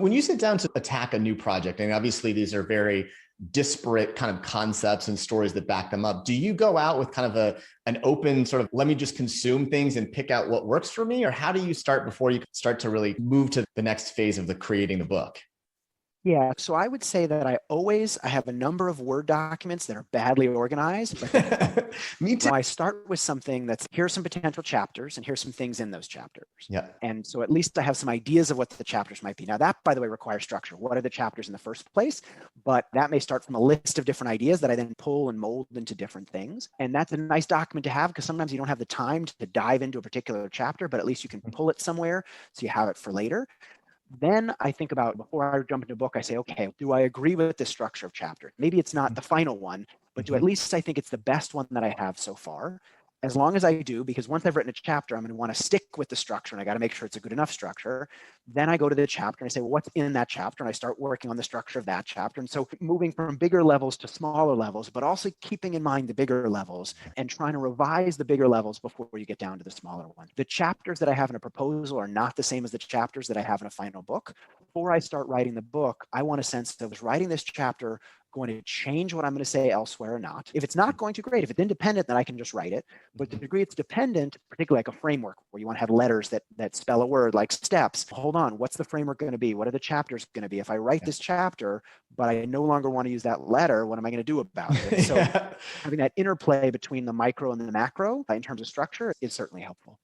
When you sit down to attack a new project, and obviously these are very disparate kind of concepts and stories that back them up, do you go out with kind of an open sort of, let me just consume things and pick out what works for me? Or how do you start before you start to really move to the next phase of creating the book? Yeah, so I would say that I have a number of Word documents that are badly organized, but Me too. I start with something that's, here's some potential chapters and here's some things in those chapters. Yeah. And so at least I have some ideas of what the chapters might be. Now that, by the way, requires structure. What are the chapters in the first place? But that may start from a list of different ideas that I then pull and mold into different things. And that's a nice document to have because sometimes you don't have the time to dive into a particular chapter, but at least you can pull it somewhere so you have it for later. Then I think about, before I jump into a book, I say, okay, do I agree with the structure of chapter? Maybe it's not the final one, but do at least I think it's the best one that I have so far? As long as I do, because once I've written a chapter, I'm going to want to stick with the structure and I got to make sure it's a good enough structure. Then I go to the chapter and I say, well, what's in that chapter? And I start working on the structure of that chapter. And so moving from bigger levels to smaller levels, but also keeping in mind the bigger levels and trying to revise the bigger levels before you get down to the smaller ones. The chapters that I have in a proposal are not the same as the chapters that I have in a final book. Before I start writing the book, I want a sense of, writing this chapter going to change what I'm going to say elsewhere or not? If it's not going to, great. If it's independent, then I can just write it. But to the degree it's dependent, particularly like a framework where you want to have letters that spell a word, like steps, hold on, what's the framework going to be? What are the chapters going to be? If I write this chapter, but I no longer want to use that letter, what am I going to do about it? So having that interplay between the micro and the macro in terms of structure is certainly helpful.